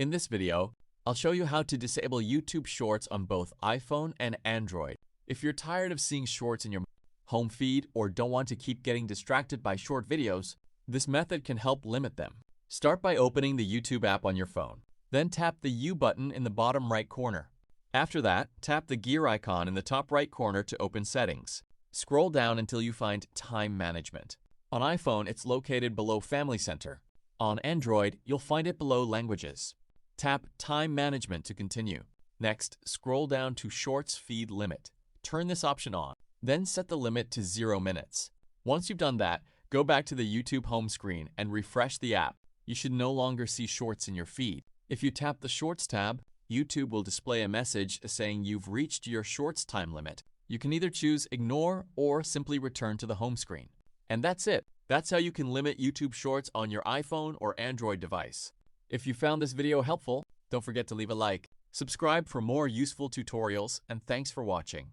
In this video, I'll show you how to disable YouTube Shorts on both iPhone and Android. If you're tired of seeing shorts in your home feed or don't want to keep getting distracted by short videos, this method can help limit them. Start by opening the YouTube app on your phone. Then tap the U button in the bottom right corner. After that, tap the gear icon in the top right corner to open Settings. Scroll down until you find Time Management. On iPhone, it's located below Family Center. On Android, you'll find it below Languages. Tap Time Management to continue. Next, scroll down to Shorts Feed Limit. Turn this option on. Then set the limit to 0 minutes. Once you've done that, go back to the YouTube home screen and refresh the app. You should no longer see shorts in your feed. If you tap the Shorts tab, YouTube will display a message saying you've reached your Shorts time limit. You can either choose Ignore or simply return to the home screen. And that's it. That's how you can limit YouTube Shorts on your iPhone or Android device. If you found this video helpful, don't forget to leave a like. Subscribe for more useful tutorials, and thanks for watching.